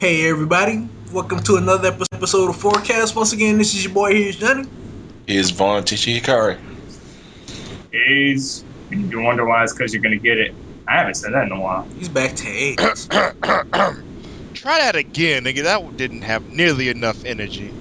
Hey everybody, welcome to another episode of FourCast. Once again, this is your boy here's Johnny. Is Vaughn Tichi Hikari. Is you wonder why it's because you're gonna get it. I haven't said that in a while. He's back to AIDS. Try that again, nigga. That didn't have nearly enough energy.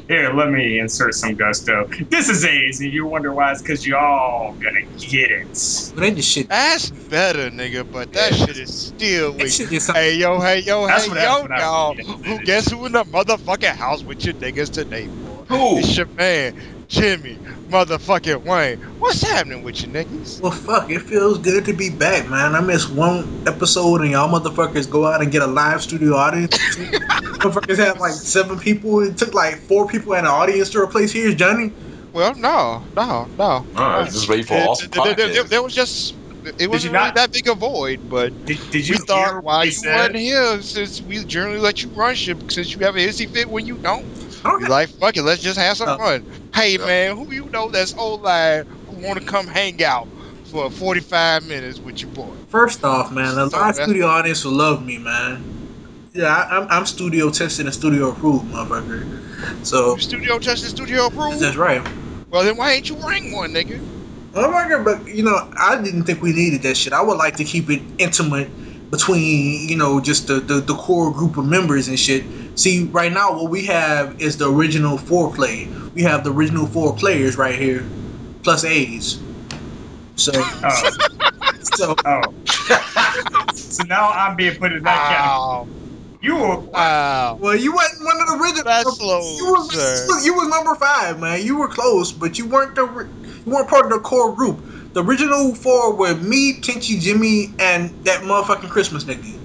Here, let me insert some gusto. This is A's, and you wonder why it's because you're all gonna get it. But they just shit. That's better, nigga, but that shit is still That weak. shit is Hey, yo, That's what happens when I y'all. read it. Who guess who in the motherfucking house with your niggas today, boy? Who? It's your man, Jimmy, motherfucking Wayne. What's happening with you niggas? Well, fuck, it feels good to be back, man. I missed one episode and y'all motherfuckers go out and get a live studio audience. Motherfuckers had like 7 people. It took like 4 people in the audience to replace Here's Johnny. Well, no. Just wait for awesome podcast. There was just. It wasn't you really not- that big a void, but Did you we hear thought what while they you said? wasn't here, since we generally let you run shit, since you have a hissy fit when you don't. Okay. We like, fuck it, let's just have some Oh. fun. Hey man, who you know that's online who want to come hang out for 45 minutes with your boy? First off, man, the So live that's- studio audience will love me, man. Yeah, I'm studio tested and studio approved, motherfucker. So Studio tested, studio approved. that's right. Well then why ain't you bring one, nigga? Oh my god, but I didn't think we needed that shit. I would like to keep it intimate between, just the core group of members and shit. See, right now what we have is the original 4 play. We have the original 4 players right here, plus A's. So Oh, so oh. So now I'm being put in that category. Wow. You were Wow. well, you wasn't one of the original. That's slow, sir. You was number 5, man. You were close, but you weren't part of the core group. The original 4 were me, Kenchi, Jimmy, and that motherfucking Christmas nigga.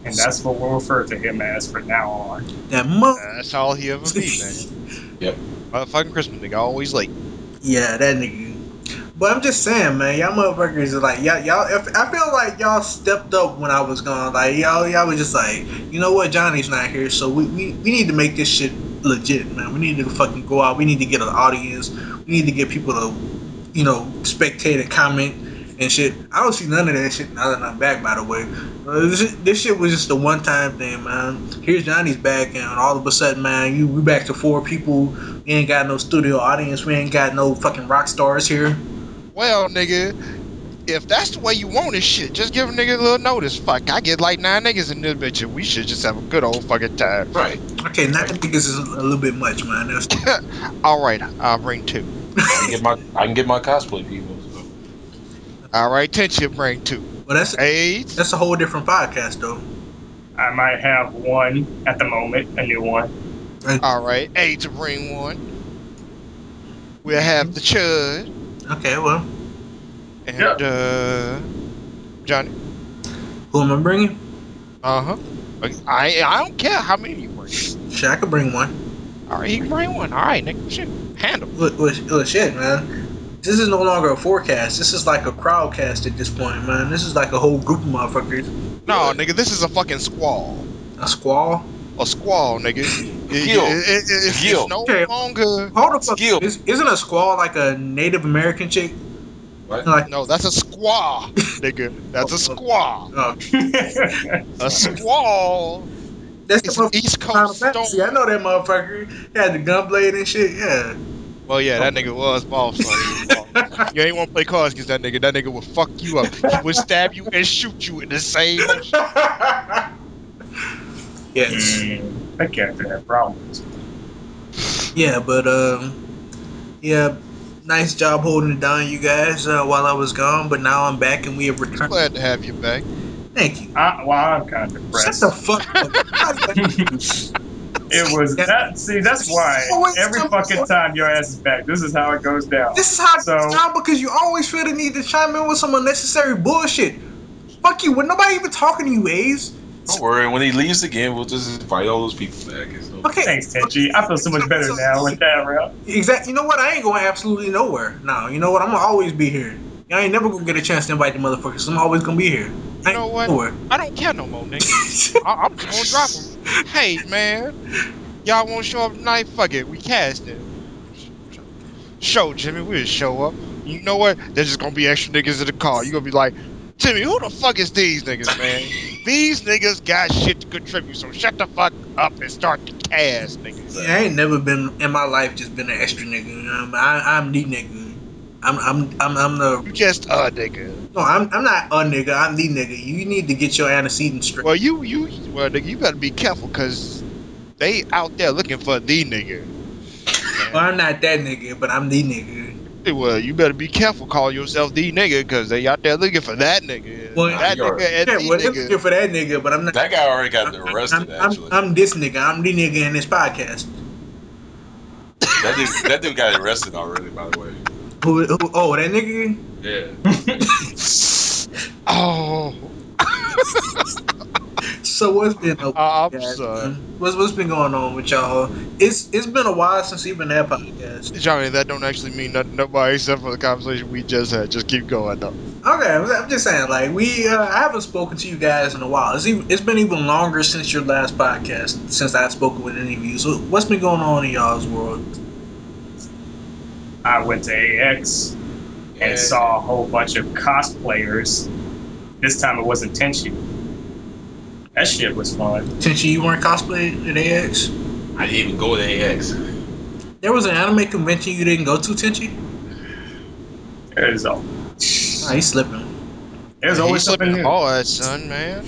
and that's what we'll refer to him as from now on. That mother. That's all he ever be, man. Yep. Motherfucking Christmas nigga, always late. Yeah, that nigga. But I'm just saying, man, y'all motherfuckers are like, y'all. I feel like y'all stepped up when I was gone. Like y'all was just like, you know what, Johnny's not here, so we need to make this shit legit, man. We need to fucking go out. We need to get an audience. We need to get people to, spectate and comment and shit. I don't see none of that shit now that I'm back. By the way, this shit was just a one-time thing, man. Here's Johnny's back, and all of a sudden, man, we back to 4 people. We ain't got no studio audience. We ain't got no fucking rock stars here. Well, nigga, if that's the way you want this shit, just give a nigga a little notice. Fuck, I get like 9 niggas in this bitch, and we should just have a good old fucking time. Right. Okay, 9 niggas is a little bit much, man. That's All right, I'll bring 2. I can get my cosplay people. So. All right, Tenchi bring 2. well, AIDS. that's a whole different podcast, though. I might have one at the moment, a new one. All right, A to bring 1. We'll have the Chud Okay, well, and Johnny. who am I bringing? Uh-huh. I don't care how many you bring. Shit, I could bring one. All right, he can bring 1. All right, nigga, shit, handle. Well, shit, man. This is no longer a forecast. This is like a crowdcast at this point, man. This is like a whole group of motherfuckers. No, nigga, this is a fucking squall. A squall. A squall, nigga. It's Gil. no Okay. longer. Hold the fuck. Skill. Isn't a squall like a Native American chick? What? Like, No, that's a squaw, nigga. That's a squaw. A squall. that's It's the an East Final Coast Fantasy. storm. I know that motherfucker. He had the gunblade and shit. Yeah. Well, yeah, that nigga was boss. You ain't want to play cards against that nigga. That nigga would fuck you up. He would stab you and shoot you in the same motion. Yes. That character had problems. Yeah, but yeah, nice job holding it down, you guys, while I was gone. But now I'm back and we have returned. Glad to have you back. Thank you. Well, I'm kind of Shut depressed. the fuck up. It was that. See, that's why Always every come fucking forward. time your ass is back, this is how it goes down. This is how it So- goes down because you always feel the need to chime in with some unnecessary bullshit. Fuck you. When nobody even talking to you, A's. Don't worry. When he leaves again, we'll just invite all those people back. It's no- Okay. Thanks, Tenchi. I feel so much better now with that around. Exactly. You know what? I ain't going absolutely nowhere. No, you know what? I'm gonna always be here. I ain't never gonna get a chance to invite the motherfuckers. I'm always gonna be here. You know what? Nowhere. I don't care no more, nigga. I'm just gonna drop him. Hey, man. Y'all want to show up tonight? Fuck it. We cast it. Show, Jimmy. We'll show up. You know what? There's just gonna be extra niggas in the car. You gonna be like, Jimmy, who the fuck is these niggas, man? these niggas got shit to contribute. So shut the fuck up and start the cast, niggas. Yeah, I ain't never been in my life just been an extra nigga. I'm the nigga. I'm the. You just a nigga. No, I'm not a nigga. I'm the nigga. You need to get your antecedents straight. Well, nigga, you better be careful because they out there looking for the nigga. Well, I'm not that nigga, but I'm the nigga. Well, you better be careful calling yourself the nigga because they out there looking for that nigga. Well, That you are- nigga and Yeah, the well, they're nigga. looking for that nigga, but I'm not. That guy already got arrested. Actually, I'm this nigga. I'm the nigga in this podcast. that dude got arrested already. By the way. Who? Oh, that nigga. Yeah. Oh, So what's been up? I'm guys, sorry. man? What's been going on with y'all? It's been a while since you've been that podcast. Johnny, that don't actually mean nothing nobody except for the conversation we just had. Just keep going though. Okay, I'm just saying, like I haven't spoken to you guys in a while. It's been even longer since your last podcast since I've spoken with any of you. So what's been going on in y'all's world? I went to AX and saw a whole bunch of cosplayers. This time it wasn't Tenchi. That shit was fun. Since you weren't cosplaying at AX, I didn't even go to AX. there was an anime convention you didn't go to, Tenchi. There's Nah, he's slipping. always something slipping new. hard, son, man.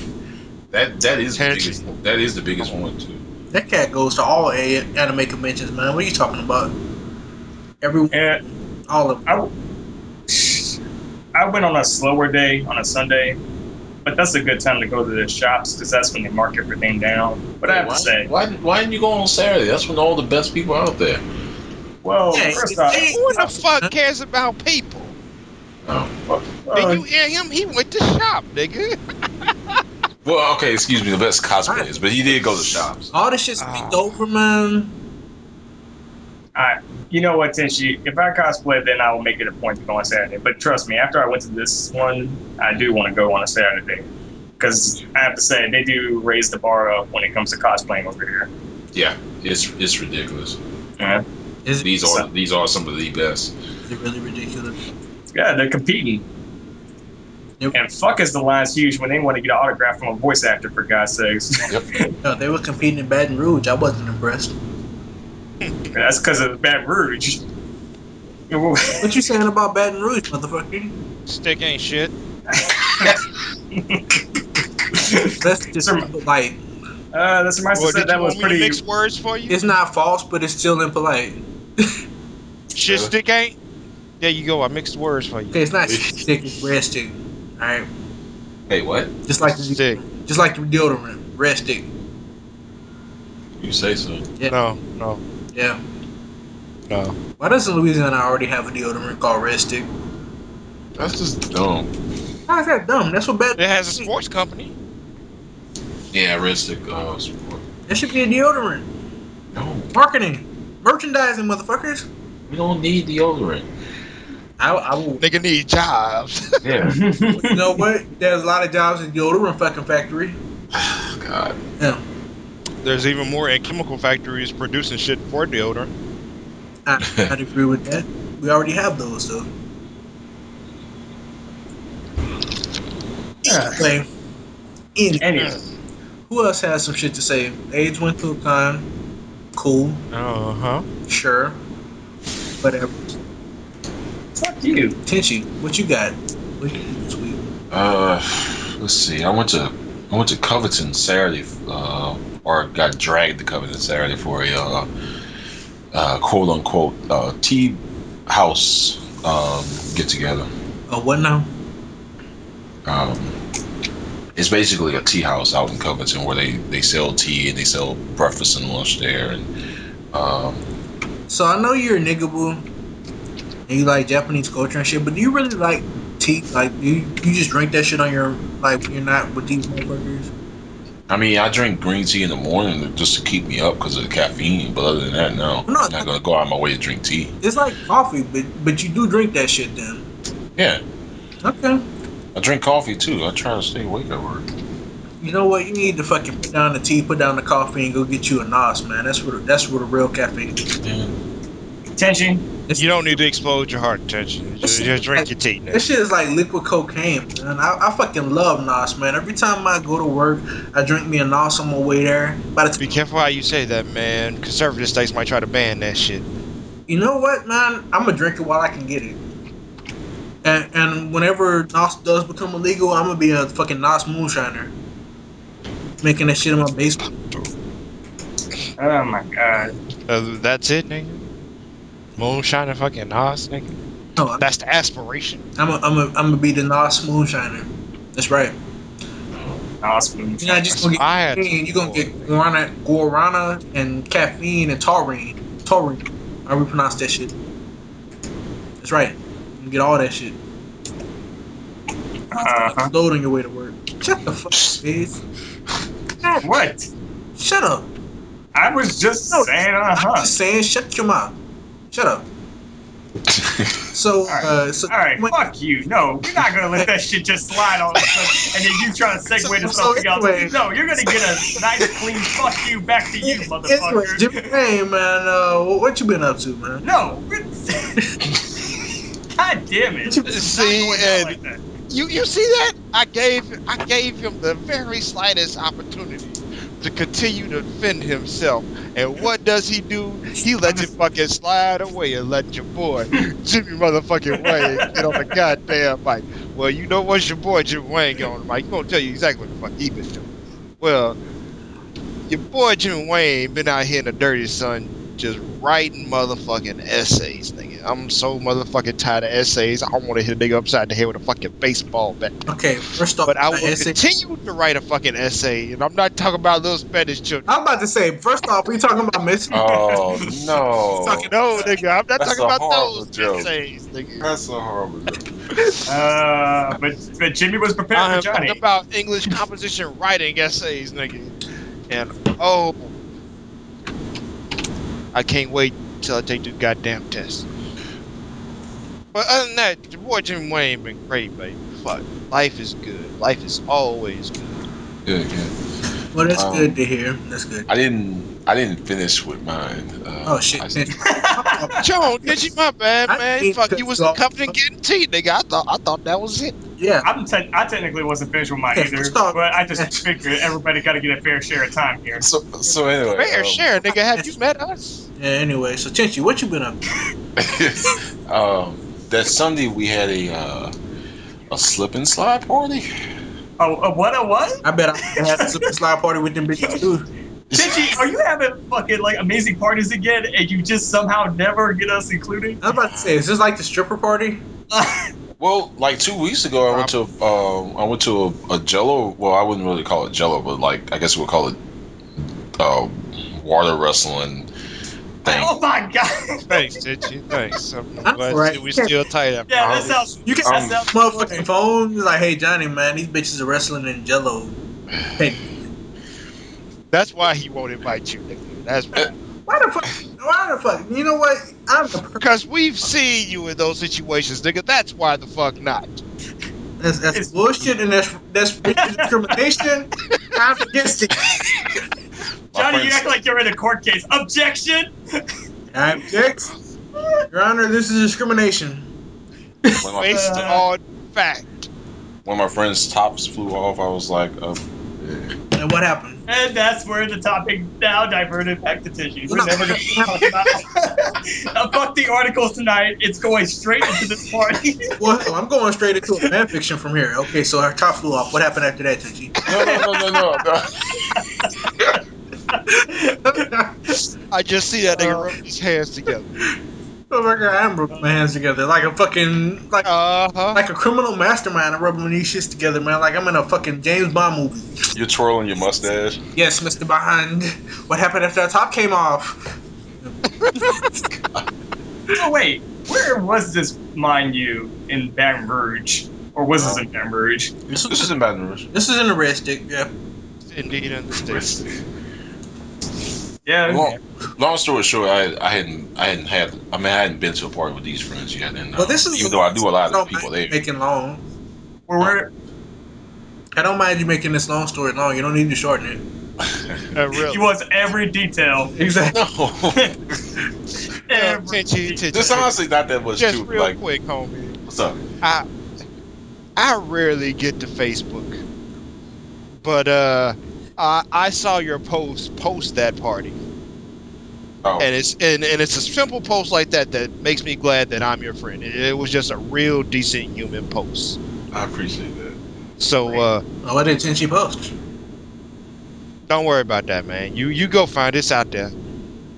That is the Tenchi. biggest. That is the biggest one too. That cat goes to all anime conventions, man. What are you talking about? Everyone, And all of them. I went on a slower day on a Sunday, but that's a good time to go to the shops because that's when they mark everything down. But I have to say, why didn't you go on Saturday? That's when all the best people are out there. well, Yeah, first it's- off, Who the fuck cares about people? Oh. Did you hear him? He went to shop, nigga. Well, okay, excuse me, the best cosplayers, but he did go to shops. All this shit's leaked over, man. you know what, Tenchi? If I cosplay, then I will make it a point to go on Saturday. But trust me, after I went to this one, I do want to go on a Saturday because I have to say they do raise the bar up when it comes to cosplaying over here. Yeah, it's ridiculous. Yeah, These are some of the best. Is it really ridiculous? yeah, they're competing. Yep. And fuck is the line's huge when they want to get an autograph from a voice actor, for God's sakes. No, they were competing in Baton Rouge. I wasn't impressed. That's because of Baton Rouge. What you saying about Baton Rouge, motherfucker? Stick ain't shit. That's just like That's a nice to Well, say did that you was want me to pretty. mix words for you? it's not false, but it's still impolite. Shit stick ain't? There you go. I mixed words for you. Okay, it's not stick, it's red stick. All right, Hey, what? just like the Stick. just like the deodorant, red stick. You say so? Yeah. No. Yeah. No. Why doesn't Louisiana already have a deodorant called red stick? That's just dumb. How is that dumb? That's what bad. It has a sports company. Yeah, realistic. Support. That should be a deodorant. No, Marketing, merchandising, motherfuckers. we don't need deodorant. I will. Nigga need jobs. Yeah. You know what? There's a lot of jobs in deodorant fucking factory. God. Yeah. There's even more in chemical factories producing shit for deodorant. I'd agree with that. We already have those, though. Anyway, who else has some shit to say? AIDS went to a con. Cool. Uh-huh. Sure. Whatever. Fuck you. Tenchi, what you got? What you do this week? Let's see. I went to Covington Saturday, or got dragged to Covington Saturday for a quote unquote tea house get together. Oh, what now? It's basically a tea house out in Covington where they sell tea and they sell breakfast and lunch there. And So I know you're a nigga boo, and you like Japanese culture and shit, but do you really like tea? Like, you just drink that shit on your, like, when you're not with these motherfuckers? I mean, I drink green tea in the morning just to keep me up because of the caffeine. But other than that, no. No, I'm not gonna go out of my way to drink tea. It's like coffee, but you do drink that shit then. Yeah, Okay. I drink coffee too. I try to stay awake at work. You know what? You need to fucking put down the tea, put down the coffee, and go get you a NOS, man. That's where the real caffeine is. Yeah. Tension. This, You don't need to explode your heart attention. Just drink your tea. this shit is like liquid cocaine, man. I fucking love Nos, man. Every time I go to work, I drink me a Nos on my way there. By the Be time, careful how you say that, man. Conservative states might try to ban that shit. you know what, man? I'm gonna drink it while I can get it. And whenever Nos does become illegal, I'm gonna be a fucking Nos moonshiner, making that shit in my basement. Oh my god. That's it, nigga. Moonshine and fucking Nas, nigga. No, That's the aspiration. I'm gonna be the Nos moonshiner. That's right. Awesome. You're not just gonna get Aspired caffeine, you're gonna to get guarana and caffeine and taurine. Taurine. How we pronounce that shit? That's right. You get all that shit. Uh-huh. Load on your way to work. Shut the fuck up, bitch. What? Shut up. I was just No, saying, I'm just saying, shut your mouth. Shut up. So, so Alright, fuck you. No, we're not gonna let that shit just slide all of a sudden and then you try to segue to something anyway. else. No, you're gonna get a nice clean fuck you back to you, Anyway, motherfucker. Jimmy Wayne, man, what you been up to, man? No. God damn it. It's not See, going down and like that. you see that? I gave him the very slightest opportunity to continue to defend himself. And what does he do? He lets it fucking slide away and let your boy, Jimmy motherfucking Wayne, get on the goddamn mic. Well, you know what's your boy Jimmy Wayne get on the mic? He gonna tell you exactly what the fuck he been doing. Well, your boy Jimmy Wayne been out here in the dirty sun just writing motherfucking essays, nigga. I'm so motherfucking tired of essays. I want to hit a nigga upside the head with a fucking baseball bat. Okay, first off, But I will essay. continue to write a fucking essay, and I'm not talking about little Spanish children. I'm about to say, first off, we talking about Missy. Oh no, No, nigga, I'm not That's talking a about horrible those joke. essays, nigga. that's a horrible joke. But Jimmy was prepared I'm for Johnny. talking about English composition writing essays, nigga. And oh, I can't wait till I take the goddamn test. But other than that, your boy Jimmy Wayne been great, baby. Fuck, life is good. Life is always good. Good, good. Well, that's Um, good to hear. That's good. I didn't finish with mine. Oh shit! Joe, did you? My bad, I man. think Fuck, you was that's- coming and getting tea, nigga. I thought that was it. Yeah. I technically wasn't finished with mine Okay, either, first off- but I just figured everybody got to get a fair share of time here. So anyway, Fair share, nigga. Have you met us? Yeah. Anyway, so Chinchi, what you been up to? that Sunday we had a slip and slide party. Oh, what a what? I bet I had a slip and slide party with them bitches too. Gigi, are you having fucking like amazing parties again, and you just somehow never get us included? I was about to say, is this like the stripper party? Well, like 2 weeks ago, I went to a Jello. Well, I wouldn't really call it Jello, but like I guess we'll call it water wrestling thing. Oh my god! Thanks, Titchy. Thanks. I'm I'm glad right. we still tight after Yeah, all that this. sounds. You can Um, that sounds motherfucking phone. Like, hey Johnny, man, these bitches are wrestling in Jello. Hey, That's why he won't invite you, nigga. That's why. why the fuck? Why the fuck? You know what? I'm the Because we've seen you in those situations, nigga. That's why the fuck not. That's bullshit, and that's racial discrimination. I'm against it. Johnny, you friends- act like you're in a court case. Objection! I object. Your Honor, this is discrimination. When my, Based on fact. when my friend's tops flew off, I was like, yeah. And what happened? And that's where the topic now diverted back to tissue. We're No. never going to talk about fuck the articles tonight. It's going straight into this party. Well, hell, I'm going straight into a fan fiction from here. Okay, so her top flew off. What happened after that, Tinchi? No. I just see that nigga rub his hands together. Oh my god, I'm rubbing my hands together like a fucking like a criminal mastermind. I'm rubbing these shits together, man. Like I'm in a fucking James Bond movie. You're twirling your mustache. Yes, Mr. Bond. What happened after that top came off? Oh, wait. Where was this, mind you, in Baton Rouge? Or was this in Baton Rouge? This is in Baton Rouge. This is in the red stick, yeah. Indeed, in the States. Yeah. Long story short, I hadn't been to a party with these friends yet, and Well, this is even though I knew a lot of don't people mind there. making long. Where I don't mind you making this long story long. You don't need to shorten it. Really. He wants every detail. Exactly. No. Every Tenchi, This honestly not that much just too. real Like, quick, homie. what's up? I rarely get to Facebook, but I saw your post that party, Oh, and it's a simple post like that that makes me glad that I'm your friend. It was just a real decent human post. I appreciate that. So Oh, what did Tenchi post? don't worry about that, man. You go find this out there.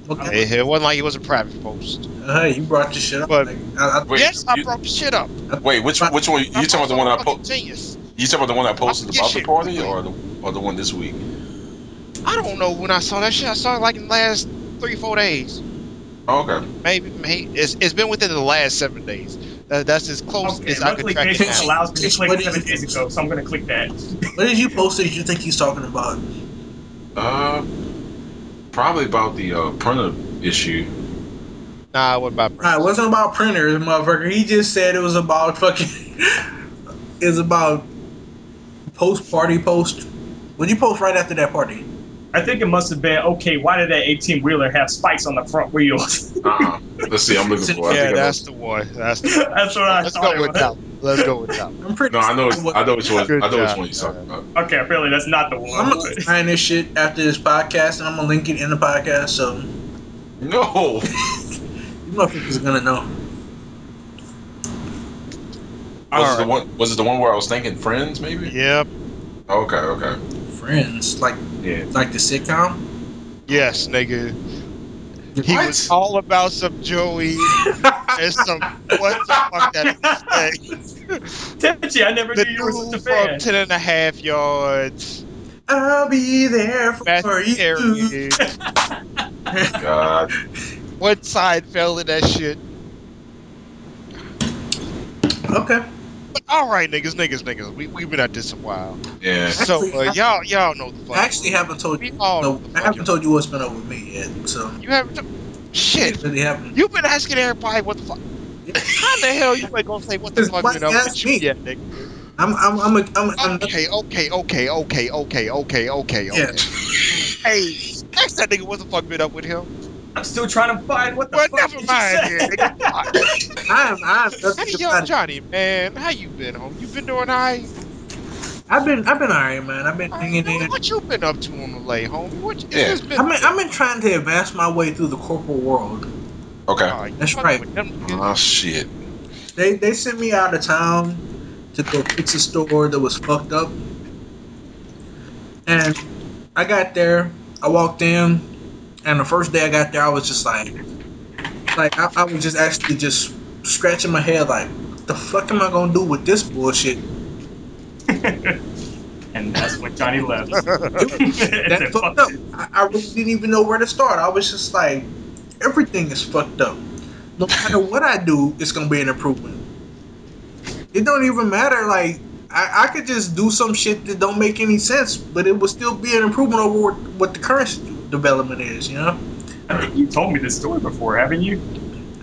Okay. It wasn't like it was a private post. Hey, you brought this shit up. But Like, Wait, yes, I brought the shit up. wait. Which one? You I'm talking about the one a I fucking genius. You talking about the one I I posted forget about the shit party, quickly. or the one this week? I don't know when I saw that shit. I saw it like in the last 3-4 days. Oh, okay. Maybe it's been within the last 7 days. That's as close Okay, as I could luckily track it Facebook down. allows me to Tenchi, click what did 7 you days post? ago, so I'm gonna click that. What did you post that you think he's talking about? Probably about the printer issue. Nah, what about Nah, it wasn't about printers, motherfucker. He just said it was about fucking. It's about party post. What you post right after that party? I think it must have been, okay, why did that 18 wheeler have spikes on the front wheels? Let's see. I'm looking for. I Yeah, think I know. that's the one. That's the one. That's what I Let's thought go it with was. that one. Let's go with that one. I'm pretty. No, I know. sure I know which one. Good I know which job, one you're talking man. about. Okay, apparently that's not the one. I'm gonna find this shit after this podcast, and I'm gonna link it in the podcast, so No. you motherfuckers are gonna know. Was it the one? Was it the one where I was thinking Friends? Maybe. Yep. Okay. Okay. Friends, like Yeah. the sitcom. Yes, nigga. He What? was all about some Joey and some what the fuck that nigga say? Tenchi, I never The knew you were such a dude from fan. 10.5 yards. I'll be there for Matthew you. Perry. God. What side fell in that shit? Okay. But all right, niggas. We've been at this a while. Yeah. So Actually, y'all know the fucking. I actually haven't told We you. all know No, the I fucking. haven't told you what's been up with me yet. So You haven't. Shit. it really happened. You've been asking everybody what the fuck. How the hell you ain't gonna say what the Because fuck nobody been up asked with you me. yet, nigga? I'm Okay. yeah. Hey, ask that nigga what the fuck been up with him. I'm still trying to find what the Well, fuck never did you mind say? then, nigga. Fuck. I'm Hey, nothing yo, about it. Johnny, man, how you been, home? You been doing alright? I've been alright, man. I've been hanging in. What you been up to on the lay, homie? What Yeah. it's been? I've been trying to advance my way through the corporate world. Okay. You That's fucking right. with them niggas? Oh shit. They sent me out of town to go fix a store that was fucked up. And I got there, I walked in, and the first day I got there, I was just like I was just actually just scratching my head like, what the fuck am I gonna do with this bullshit? And that's when Johnny left. That Said, fucked "Fuck up. this." I really didn't even know where to start. I was just like, everything is fucked up. No matter what I do, it's gonna be an improvement. It don't even matter. Like I could just do some shit that don't make any sense, but it will still be an improvement over what the current development is. You know, I think you told me this story before, haven't you?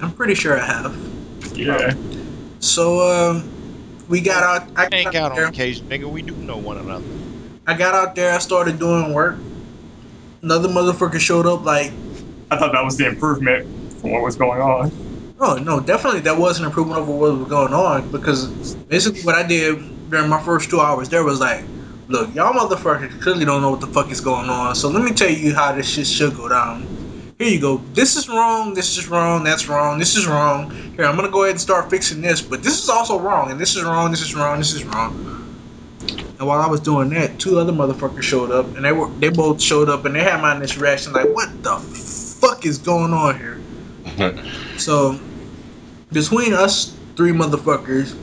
I'm pretty sure I have. Yeah. So we got out. I Hang got out out on there. occasion, nigga. We do know one another. I got out there. I started doing work. Another motherfucker showed up. Like, I thought that was the improvement from what was going on. oh no, definitely that was an improvement over what was going on because basically what I did during my first 2 hours there was like, look, y'all motherfuckers clearly don't know what the fuck is going on. So let me tell you how this shit should go down. Here you go. This is wrong. This is wrong. That's wrong. This is wrong. Here, I'm gonna go ahead and start fixing this, but this is also wrong. And this is wrong. This is wrong. This is wrong. And while I was doing that, two other motherfuckers showed up, and they both showed up, and they had my initial reaction like, what the fuck is going on here? So between us three motherfuckers,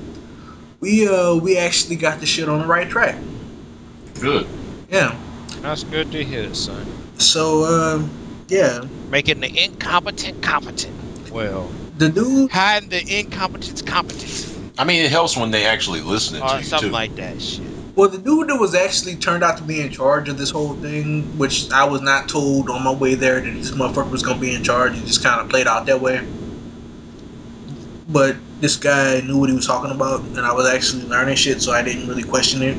we actually got the shit on the right track. Good. Yeah. That's good to hear, son. So yeah, Making the incompetent competent. Well, the dude. hiding the incompetence competent. I mean, it helps when they actually listening to Or you something too. like that shit. Well, the dude that was actually turned out to be in charge of this whole thing, which I was not told on my way there that this motherfucker was gonna be in charge. It just kind of played out that way. But this guy knew what he was talking about, and I was actually learning shit, so I didn't really question it.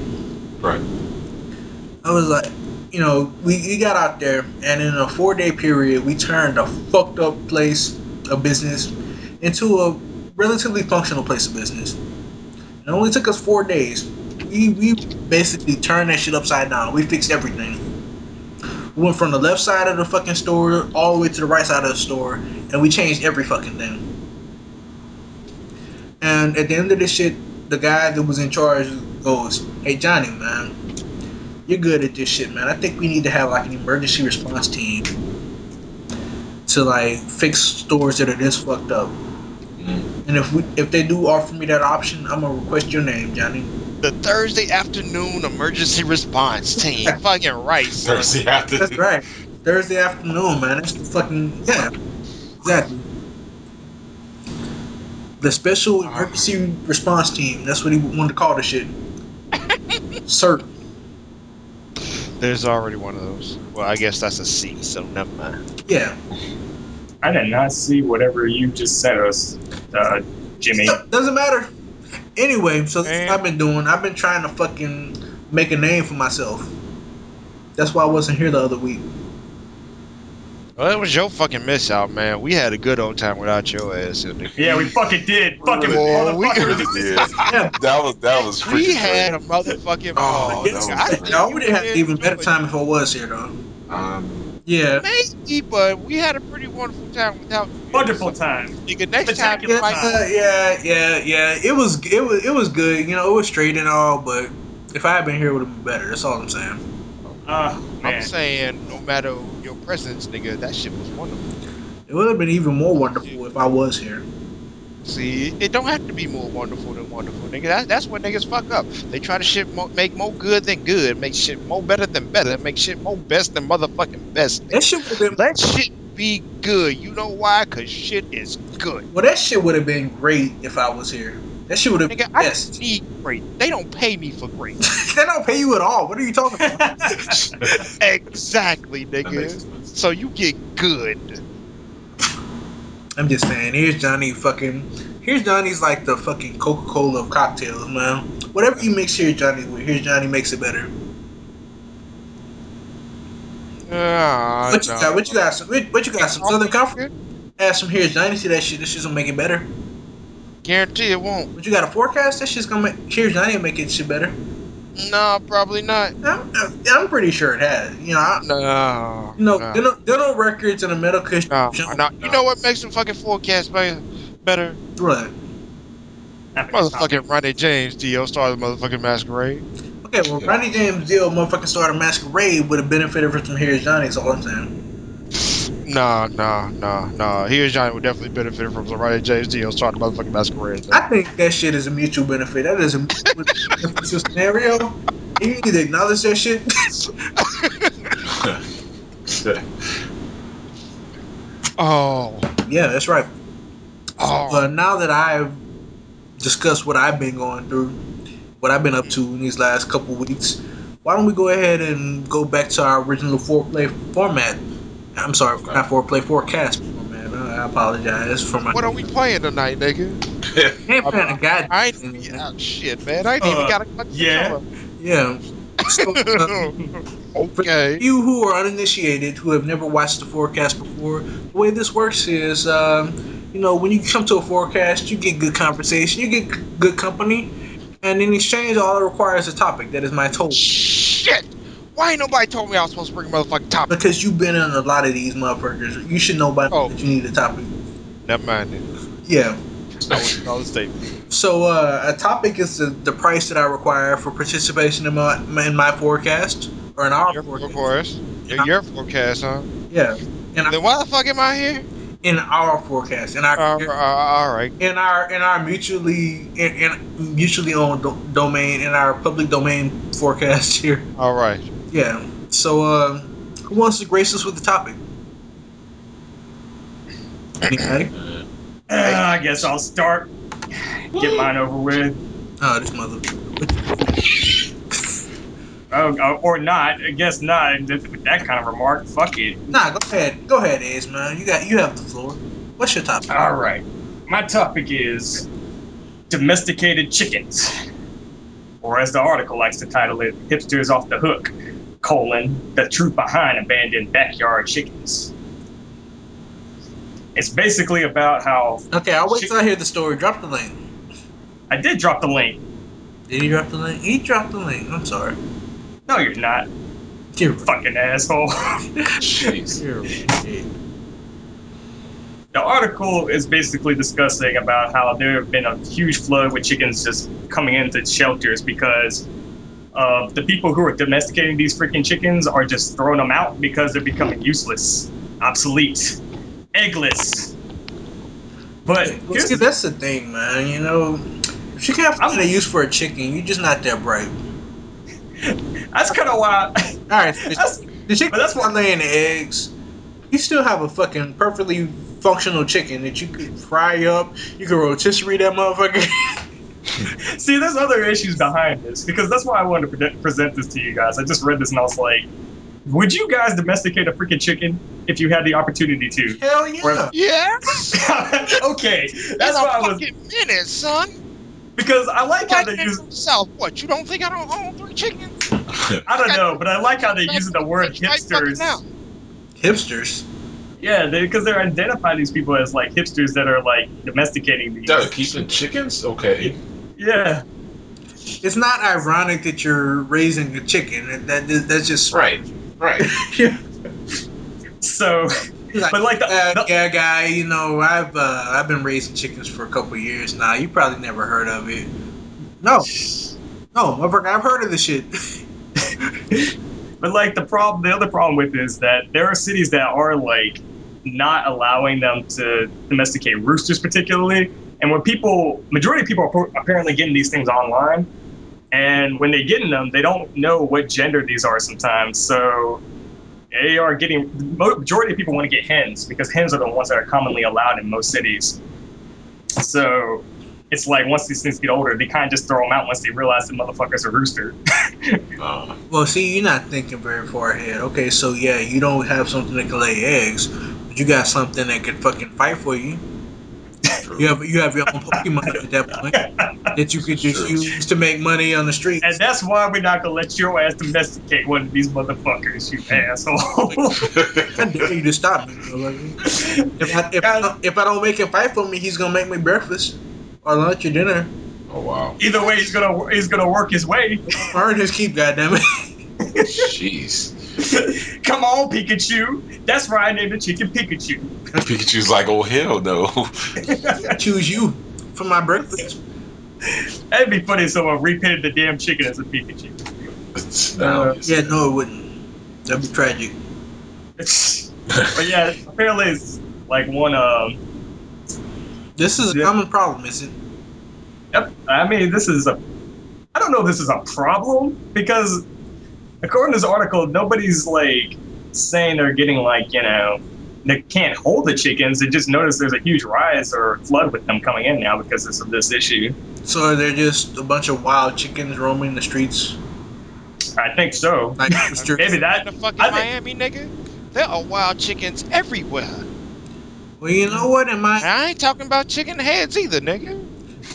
Right. I was like, we got out there, and in a 4-day period, we turned a fucked up place of business into a relatively functional place of business. It only took us 4 days. We basically turned that shit upside down. We fixed everything. We went from the left side of the fucking store all the way to the right side of the store, and we changed every fucking thing. And at the end of this shit, the guy that was in charge goes, "Hey Johnny, man, you're good at this shit, man. I think we need to have like an emergency response team to like fix stores that are this fucked up. And if they do offer me that option, I'm gonna request your name, Johnny." The Thursday afternoon emergency response team. Fucking right, son. Thursday afternoon. That's right. Thursday afternoon, man. That's the fucking yeah, exactly. The special emergency response team. That's what he wanted to call the shit. Sir. There's already one of those. Well, I guess that's a C, so never mind. Yeah. I did not see whatever you just sent us, Jimmy. Doesn't matter. Anyway, so this is Man. what I've been doing. I've been trying to fucking make a name for myself. That's why I wasn't here the other week. Well, it was your fucking miss out, man. We had a good old time without your ass in there. Yeah, we fucking did. Fucking Well, we motherfuckers. Yeah. Yeah. That was freaking We had a great. motherfucking Oh, ball. that was I great. think Y'all you would have had did even better too. time if I was here, though. Yeah. Maybe, but we had a pretty wonderful time without you. Wonderful time. Nigga, next time you Spectacular might. time. Yeah. It was good. It was straight and all, but if I had been here, it would have been better. That's all I'm saying. I'm Man. saying, no matter your presence, nigga, that shit was wonderful. It would have been even more wonderful if I was here. See, it don't have to be more wonderful than wonderful, nigga. That's what niggas fuck up. They try to make more good than good, make shit more better than better, make shit more best than motherfucking best. That shit would have been. Let shit be good. You know why? Cause shit is good. Well, that shit would have been great if I was here. That shit would have been Nigga, I best. don't need great. They don't pay me for great. They don't pay you at all. What are you talking about? Exactly, That makes nigga. sense. So you get good. I'm just saying. Here's Johnny's like the fucking Coca-Cola of cocktails, man. Whatever you mix here, Johnny with. Here's Johnny makes it better. What you got? What you got? What you got? Some Southern Comfort? Add some Here's Johnny to that shit. This shit's gonna make it better. Guarantee it won't. But you got a forecast? That shit's gonna make Here's Johnny will make it shit better. No, probably not. I'm pretty sure it has. No. Dental records and a medical. No. You know what makes them fucking forecast better? What? Motherfucking Ronnie James, Dio, started the motherfucking masquerade. Okay, well, Ronnie James Dio motherfucking started Masquerade would have benefited from Here's Johnny. That's all I'm saying. No. Here's Johnny would definitely benefit from some Ronnie James Dio starting the motherfucking masquerade. I think that shit is a mutual benefit. That is a mutual scenario. You need to acknowledge that shit. Oh. Yeah, that's right. Oh. But now that I've discussed what I've been going through, what I've been up to in these last couple weeks, why don't we go ahead and go back to our original four-play format? I'm sorry, not four-play, forecast format. I apologize for my. What are we playing tonight, nigga? Ain't playing a goddamn. I ain't shit, man. I ain't even got a fucking yeah. Yeah. So, okay. For you who are uninitiated, who have never watched the forecast before, the way this works is, when you come to a forecast, you get good conversation, you get good company, and in exchange, all it requires is a topic. That is my total. Shit! Why ain't nobody told me I was supposed to bring a motherfucking topic? Because you've been in a lot of these motherfuckers. You should know by now that you need a topic. Never mind it. Yeah. That was statement. So a topic is the price that I require for participation in my forecast or in our forecast. Your forecast, huh? Yeah. Then why the fuck am I here? In our forecast, in our all right, in our mutually owned domain, in our public domain forecast here. All right. Yeah. So who wants to grace us with the topic? Anybody? I guess I'll start. Get mine over with. Oh, this mother. Or not. I guess not. That kind of remark. Fuck it. Nah, go ahead. Go ahead, Ace, man. You have the floor. What's your topic? All right. My topic is domesticated chickens. Or as the article likes to title it, hipsters off the hook. the truth behind abandoned backyard chickens. It's basically about how... Okay, I'll wait till I hear the story. Drop the link. I did drop the link. Did he drop the link? He dropped the link. I'm sorry. No, you're not. You're Fucking asshole. Jeez. You're right. The article is basically discussing about how there have been a huge flood with chickens just coming into shelters because the people who are domesticating these freaking chickens are just throwing them out because they're becoming useless, obsolete, eggless. But Well, see, that's the thing, man. You know, if you can't find a use for a chicken, you're just not that bright. That's kind of why. All right, the chicken that's not laying the eggs. You still have a fucking perfectly functional chicken that you could fry up. You could rotisserie that motherfucker. See, there's other issues behind this because that's why I wanted to present this to you guys. I just read this and I was like, would you guys domesticate a freaking chicken if you had the opportunity to? Hell yeah. Yes. Okay, that's why I was. Minute, son. Because I like how they use. South. What? You don't think I don't own 3 chickens? I don't know, but I like how they use the word hipsters. Hipsters. Yeah, because they're identifying these people as like hipsters that are like domesticating these. That keeping chickens? Okay. Yeah. It's not ironic that you're raising a chicken. That's just Right. Yeah. So, but like yeah, guy, you know, I've been raising chickens for a couple of years now. You probably never heard of it. No, motherfucker, I've heard of this shit. But like the other problem with it is that there are cities that are like not allowing them to domesticate roosters particularly, and when majority of people are apparently getting these things online, and when they're getting them, they don't know what gender these are sometimes, so they are getting, majority of people want to get hens because hens are the ones that are commonly allowed in most cities. So it's like once these things get older, they kind of just throw them out once they realize the motherfucker's a rooster. Well, see, you're not thinking very far ahead. Okay, so yeah, you don't have something that can lay eggs, but you got something that can fucking fight for you. You have your own Pokemon at that point that you could just use to make money on the streets. And that's why we're not gonna let your ass domesticate one of these motherfuckers, you asshole. I dare you to stop me. If I don't make him fight for me, he's gonna make me breakfast or lunch or dinner. Oh wow. Either way, he's gonna work his way. Earn his keep, goddammit. Jeez. Come on, Pikachu. That's why I named the chicken Pikachu. Pikachu's like, oh hell no. Choose you for my breakfast. That'd be funny if someone repainted the damn chicken as a Pikachu. Yeah, no, it wouldn't. That'd be tragic. But yeah, apparently it's like one. This is a common problem, is it? Yep. I mean, I don't know if this is a problem because, according to this article, nobody's like saying they're getting like, you know, they can't hold the chickens. They just notice there's a huge rise or flood with them coming in now because of this issue. So they're just a bunch of wild chickens roaming the streets? I think so. Like maybe that. In the fucking Miami, nigga, there are wild chickens everywhere. Well, you know what? I ain't talking about chicken heads either, nigga.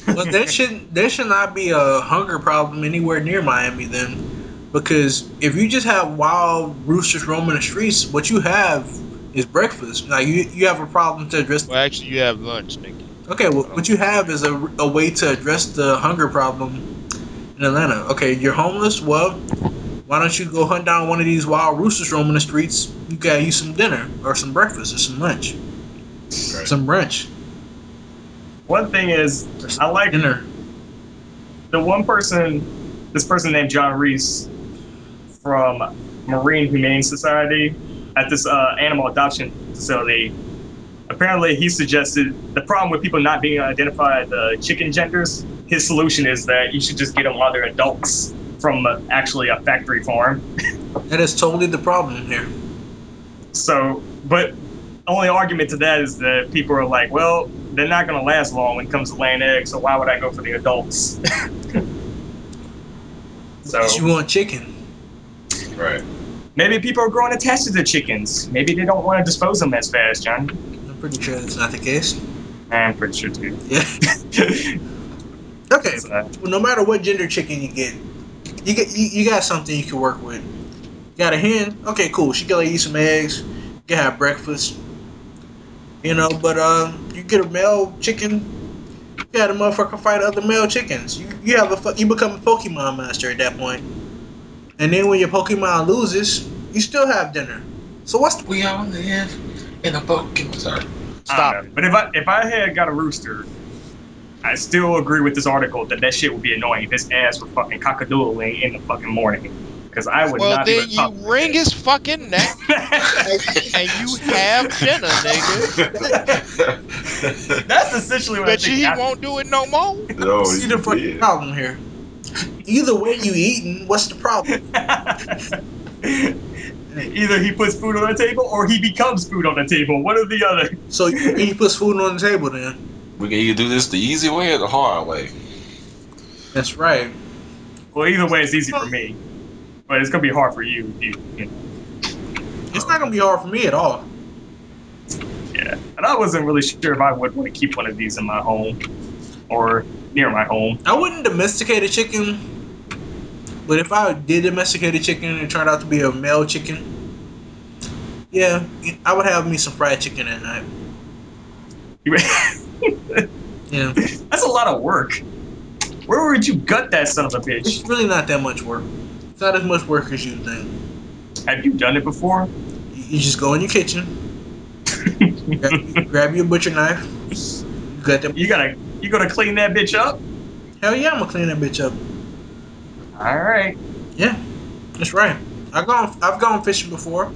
Well, there should not be a hunger problem anywhere near Miami then, because if you just have wild roosters roaming the streets, what you have is breakfast. Now you have a problem to address. Well, actually, you have lunch, nigga. Okay, well, what you have is a way to address the hunger problem in Atlanta. Okay, you're homeless. Well, why don't you go hunt down one of these wild roosters roaming the streets? You gotta eat some dinner or some breakfast or some lunch, some brunch. One thing is, I like dinner. This person named John Reese from Marine Humane Society at this animal adoption facility. Apparently, he suggested the problem with people not being able to identify the chicken genders. His solution is that you should just get them while they're adults from actually a factory farm. That is totally the problem here. So, but only argument to that is that people are like, well, they're not going to last long when it comes to laying eggs, so why would I go for the adults? So you want chicken. Right. Maybe people are growing attached to the chickens. Maybe they don't want to dispose them as fast, John. I'm pretty sure that's not the case. I'm pretty sure too. Yeah. Okay. Well, no matter what gender chicken you get, you got something you can work with. Got a hen. Okay, cool. She can lay you some eggs. You can have breakfast. But you get a male chicken. You got a motherfucker fight other male chickens. You become a Pokemon master at that point. And then when your Pokemon loses, you still have dinner. So what's the We all live in a Pokemon. Sorry. Stop I don't it. know. But if I had got a rooster, I still agree with this article that shit would be annoying if his ass were fucking cockadoodling in the fucking morning. Because I would Well, not then even talk you wring his fucking neck and you have dinner, nigga. That's essentially what I Bet you think he happened. won't do it no more. No, see the you fucking did. problem here? Either way you eating, what's the problem? Either he puts food on the table or he becomes food on the table. One or the other. So he puts food on the table then. We can either do this the easy way or the hard way. That's right. Well, either way, it's easy for me. But it's going to be hard for you. You know. It's not gonna be hard for me at all. Yeah. And I wasn't really sure if I would want to keep one of these in my home or near my home. I wouldn't domesticate a chicken, but if I did domesticate a chicken and it turned out to be a male chicken, yeah, I would have me some fried chicken at night. Yeah, That's a lot of work. Where would you gut that son of a it's bitch? really not that much work. It's not as much work as you think. Have you done it before? You just go in your kitchen, grab your butcher knife. You got them. You gonna clean that bitch up? Hell yeah, I'm gonna clean that bitch up. All right. Yeah, that's right. I've gone fishing before.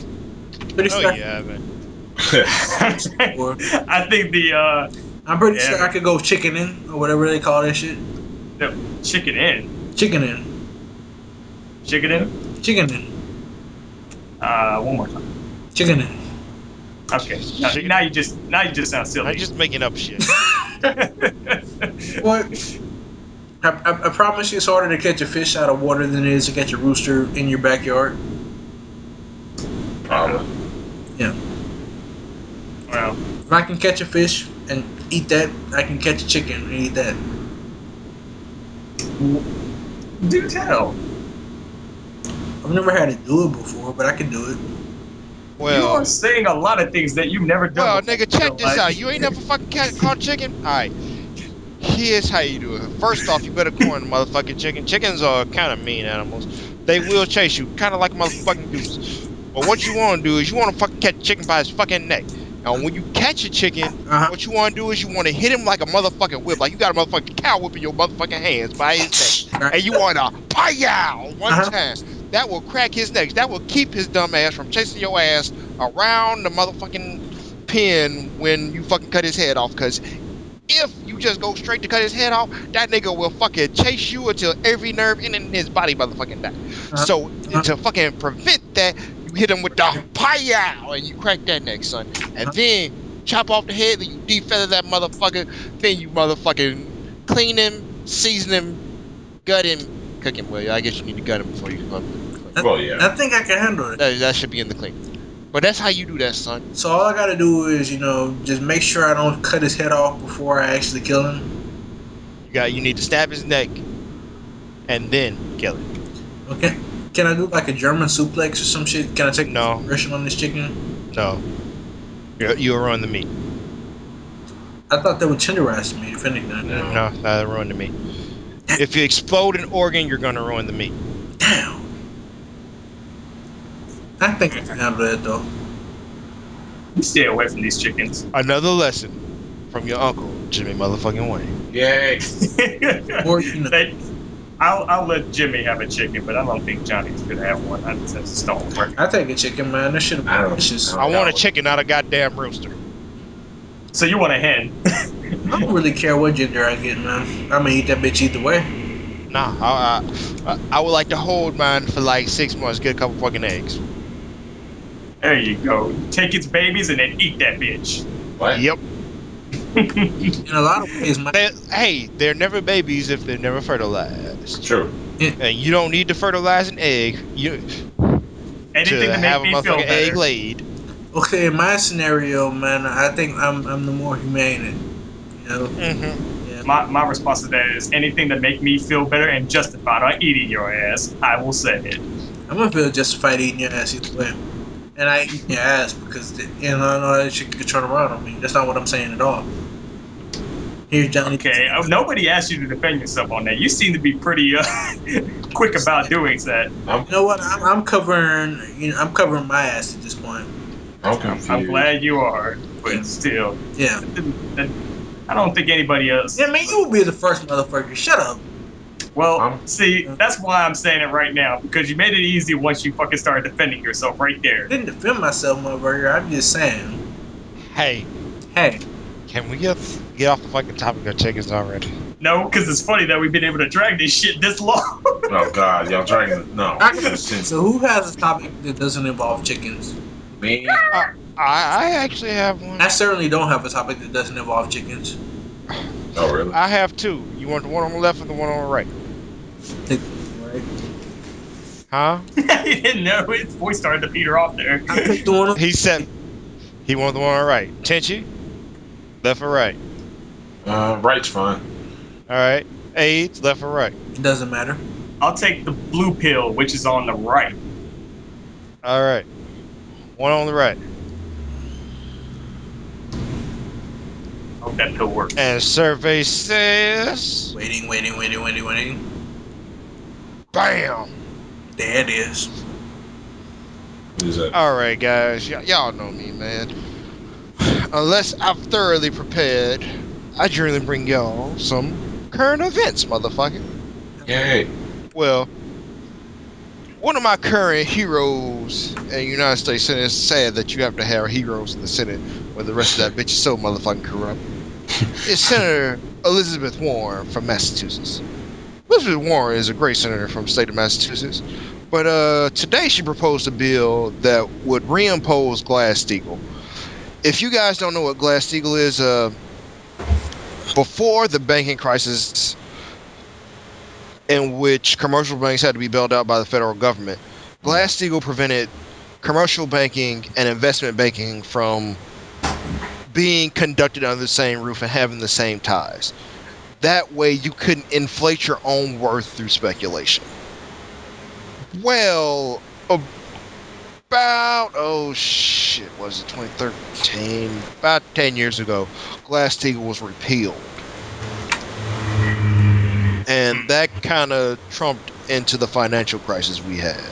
Pretty Oh sure. yeah, man. I think I'm pretty Yeah. sure I could go chickening or whatever they call that shit. the chicken in. Chickening. Chickening. One more time. Chickening. Okay. Chicken- Now you just sound silly. I'm just making up shit. What? I promise you it's harder to catch a fish out of water than it is to catch a rooster in your backyard. Probably. Well, If I can catch a fish and eat that, I can catch a chicken and eat that. do tell. I've never had to do it before, but I can do it. You Well, are saying a lot of things that you've never done. well, before. nigga, check this Like- out. You ain't never fucking caught chicken? Alright. Here's how you do it. First off, you better corn the motherfucking chicken. Chickens are kind of mean animals. They will chase you, kind of like a motherfucking goose. But what you want to do is you want to fucking catch a chicken by his fucking neck. And when you catch a chicken, what you want to do is you want to hit him like a motherfucking whip. Like you got a motherfucking cow whip in your motherfucking hands by his neck. And you want to pow one time. That will crack his neck. That will keep his dumb ass from chasing your ass around the motherfucking pen when you fucking cut his head off. Because if you just go straight to cut his head off, that nigga will fucking chase you until every nerve in his body motherfucking die. So to fucking prevent that, you hit him with the pow and you crack that neck, son. And then chop off the head, then you defeather that motherfucker, then you motherfucking clean him, season him, gut him, cook him. Well, I guess you need to gut him before you cook him. Well, yeah. I think I can handle it. That should be in the clean. But that's how you do that, son. So all I gotta do is, just make sure I don't cut his head off before I actually kill him. You need to stab his neck and then kill him. Okay. Can I do like a German suplex or some shit? Can I take No. aggression on this chicken? No. You'll ruin the meat. I thought that would tenderize the meat, if anything. No, that'll ruin the meat. If you explode an organ, you're gonna ruin the meat. Damn. I think I can handle that though. You stay away from these chickens. Another lesson from your uncle, Jimmy motherfucking Wayne. Yay. Or I'll let Jimmy have a chicken, but I don't think Johnny's gonna have one. I just don't work. I take a chicken, man. That shit I don't- delicious. I I want a chicken, not a goddamn rooster. So you want a hen? I don't really care what gender I get, man. I'm gonna eat that bitch either way. Nah, I would like to hold mine for like 6 months, get a couple fucking eggs. There you go. Take its babies and then eat that bitch. What? Yep. In a lot of ways, man. Hey, they're never babies if they're never fertilized. True. And you don't need to fertilize an egg Anything to to have make a me feel motherfucking egg better. laid. Okay, in my scenario, man, I think I'm the more humane. Mm-hmm. Yeah. My response to that is anything to make me feel better and justified on eating your ass. I will say it. I'm gonna feel justified eating your ass either way. And I eat your ass because I know that shit could turn around on me. That's not what I'm saying at all. Here's Johnny. Okay, nobody asked you to defend yourself on that. You seem to be pretty quick about doing that. You know what? I'm covering. I'm covering my ass at this point. I'm confused. I'm glad you are, but still, Yeah. I don't think anybody else. Yeah, man, you will be the first motherfucker. Shut up. Well, see, that's why I'm saying it right now, because you made it easy once you fucking started defending yourself right there. I didn't defend myself, motherfucker. I'm just saying. Hey, can we get off the fucking topic of chickens already? No, because it's funny that we've been able to drag this shit this long. Oh God, y'all dragging it. No. So who has a topic that doesn't involve chickens? Me? I actually have one. I certainly don't have a topic that doesn't involve chickens. Oh really? I have two. You want the one on the left or the one on the right? Right? Huh? He didn't know. His voice started to peter off there. I picked the one. He said he wanted the one on the right. Tenchi? Left or right? Right's fine. Alright. AIDS, left or right? It doesn't matter. I'll take the blue pill, which is on the right. Alright. One on the right. Hope that pill works. And survey says Waiting. bam! There it is. What is that? Alright guys, y'all know me, man. Unless I've thoroughly prepared, I generally bring y'all some current events, motherfucker. Yay. Well, one of my current heroes in the United States Senate is sad that you have to have heroes in the Senate when the rest of that bitch is so motherfucking corrupt. It's Senator Elizabeth Warren from Massachusetts. Elizabeth Warren is a great senator from the state of Massachusetts. But today she proposed a bill that would reimpose Glass-Steagall. If you guys don't know what Glass-Steagall is, before the banking crisis in which commercial banks had to be bailed out by the federal government, Glass-Steagall prevented commercial banking and investment banking from being conducted under the same roof and having the same ties. That way you couldn't inflate your own worth through speculation. Well, about, was it 2013? About 10 years ago, Glass-Steagall was repealed. And that kind of trumped into the financial crisis we had.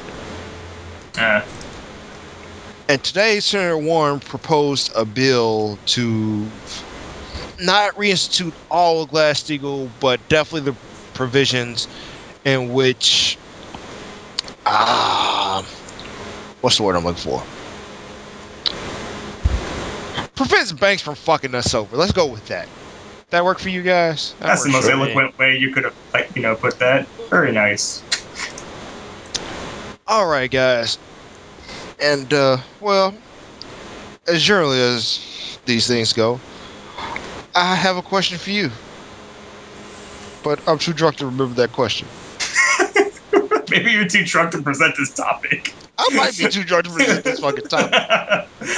And today, Senator Warren proposed a bill to not reinstitute all of Glass-Steagall, but definitely the provisions in which, what's the word I'm looking for? Prevents banks from fucking us over. Let's go with that. That work for you guys? That's the most eloquent way you could have, put that. Very nice. All right, guys. And, well, as generally as these things go, I have a question for you. But I'm too drunk to remember that question. Maybe you're too drunk to present this topic. I might be too drunk to present this fucking topic.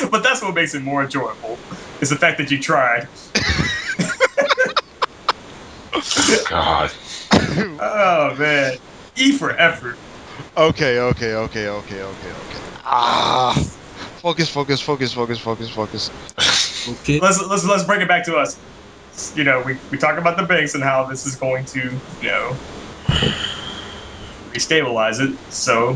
But that's what makes it more enjoyable, is the fact that you tried. God. Oh, man. E for effort. Okay. Focus. Okay. Let's bring it back to us. We talk about the banks and how this is going to, restabilize it. So,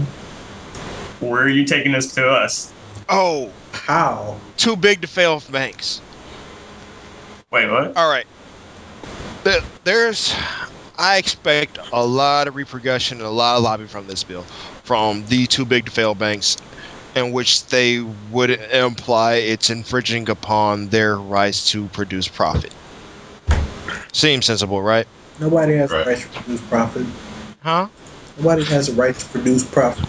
where are you taking this to us? Oh, How? too big to fail banks. Wait, what? All right. I expect a lot of repercussion and a lot of lobby from this bill, from the too big to fail banks, in which they would imply it's infringing upon their rights to produce profit. Seems sensible, right? Nobody has Right. a right to produce profit. Huh? Nobody has a right to produce profit.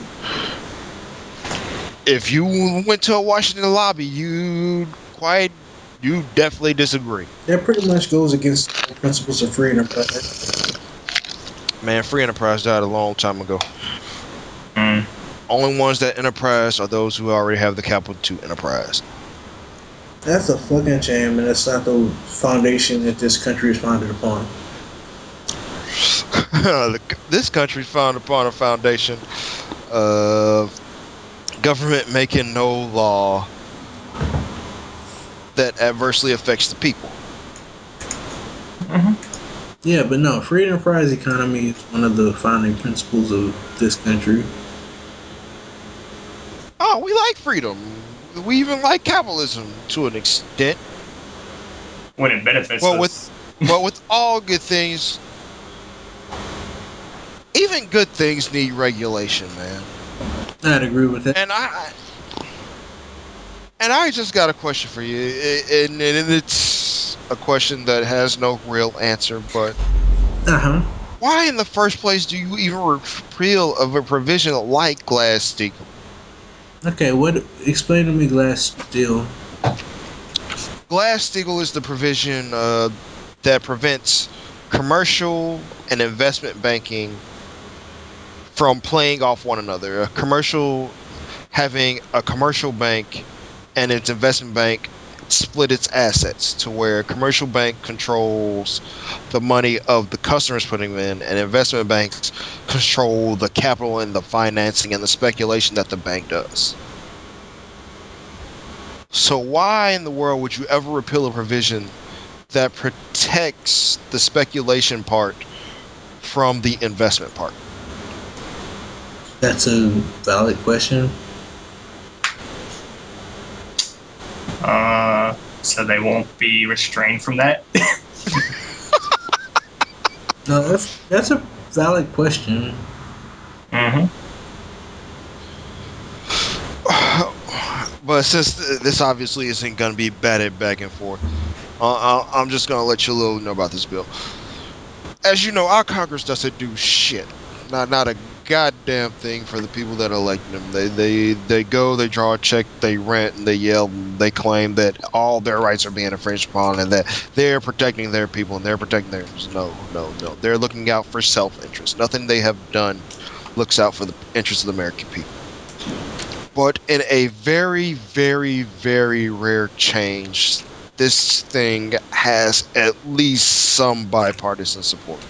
If you went to a Washington lobby, you definitely disagree. That pretty much goes against the principles of free enterprise. Man, free enterprise died a long time ago. Mm. Only ones that enterprise are those who already have the capital to enterprise. That's a fucking shame, and that's not the foundation that this country is founded upon. This country's founded upon a foundation of government making no law that adversely affects the people. Yeah, but no, free enterprise economy is one of the founding principles of this country. Oh, we like freedom. We even like capitalism to an extent. When it benefits Well, us. with all good things, even good things need regulation, man. I'd agree with that. And I just got a question for you, and it's a question that has no real answer. But why, in the first place, do you even repeal of a provision like Glass-Steagall? Okay, what? Explain to me Glass-Steagall. Glass-Steagall is the provision that prevents commercial and investment banking from playing off one another. A commercial having a commercial bank and its investment bank split its assets to where a commercial bank controls the money of the customers putting in, and investment banks control the capital and the financing and the speculation that the bank does. So why in the world would you ever repeal a provision that protects the speculation part from the investment part? That's a valid question. So they won't be restrained from that. No, that's a valid question. But since this obviously isn't going to be batted back and forth, I'm just going to let you know about this bill. As you know, our Congress doesn't do shit. Not a goddamn thing for the people that elect them. They go, they draw a check, they rent, and they yell, and they claim that all their rights are being infringed upon, and that they're protecting their people and they're protecting theirs. No. They're looking out for self-interest. Nothing they have done looks out for the interests of the American people. But in a very, very, very rare change, this thing has at least some bipartisan support.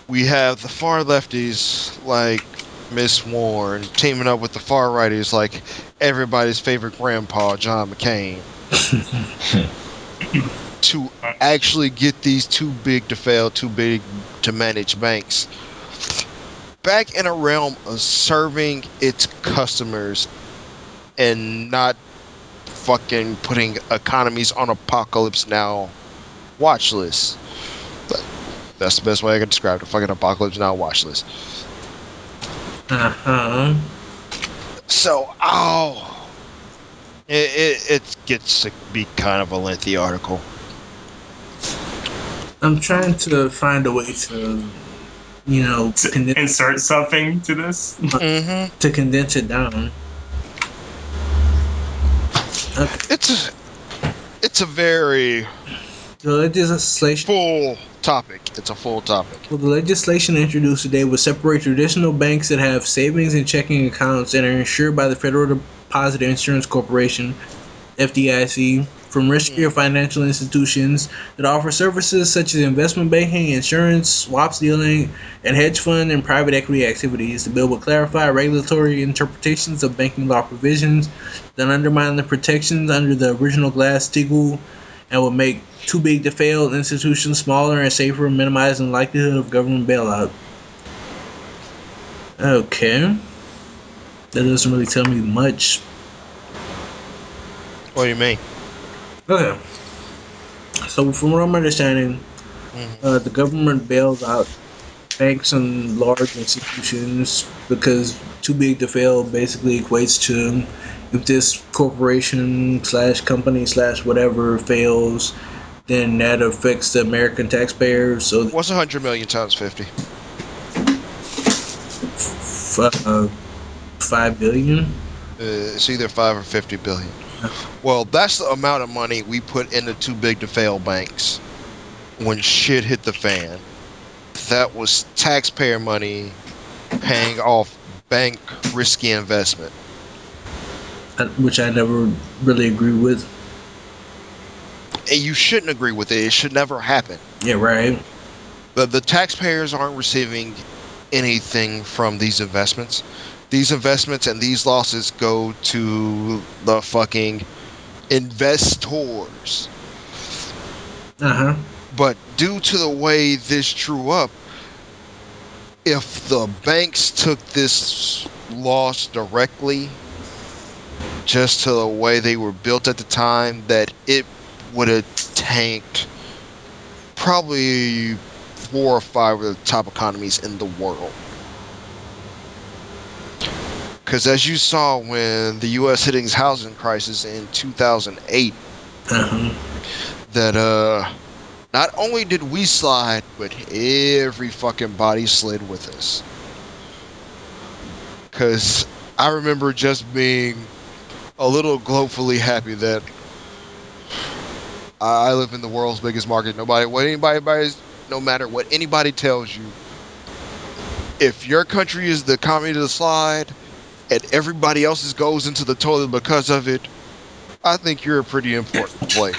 We have the far lefties like Miss Warren teaming up with the far righties like everybody's favorite grandpa, John McCain, to actually get these too big to fail, too big to manage banks back in a realm of serving its customers and not fucking putting economies on apocalypse now watch list. That's the best way I can describe it. Fucking apocalypse now watch list. So, it gets to be kind of a lengthy article. I'm trying to find a way to, insert something to this. To condense it down. Okay. It's a very full topic. It's a full topic. Well, the legislation introduced today would separate traditional banks that have savings and checking accounts and are insured by the Federal Deposit Insurance Corporation, FDIC, from riskier financial institutions that offer services such as investment banking, insurance, swaps dealing, and hedge fund and private equity activities. The bill will clarify regulatory interpretations of banking law provisions that undermine the protections under the original Glass-Steagall and will make too big to fail institutions smaller and safer, minimizing the likelihood of government bailout. Okay. That doesn't really tell me much. What do you mean? Okay. So from what I'm understanding, the government bails out banks and large institutions because too big to fail basically equates to if this corporation / company / whatever fails, then that affects the American taxpayers. So what's 100 million times 50? 5 billion. It's either 5 or 50 billion. Well, that's the amount of money we put into too big to fail banks when shit hit the fan. That was taxpayer money paying off bank risky investment, which I never really agree with. And you shouldn't agree with it. It should never happen. Yeah, right. The taxpayers aren't receiving anything from these investments. These investments and these losses go to the fucking investors. Uh-huh. But due to the way this drew up, if the banks took this loss directly, just to the way they were built at the time, that it would have tanked probably 4 or 5 of the top economies in the world. Because as you saw when the U.S. hit its housing crisis in 2008, Uh-huh. that not only did we slide, but every fucking body slid with us. Because I remember just being a little gleefully happy that I live in the world's biggest market. No matter what anybody tells you, if your country is the economy to the slide and everybody else's goes into the toilet because of it, I think you're a pretty important player.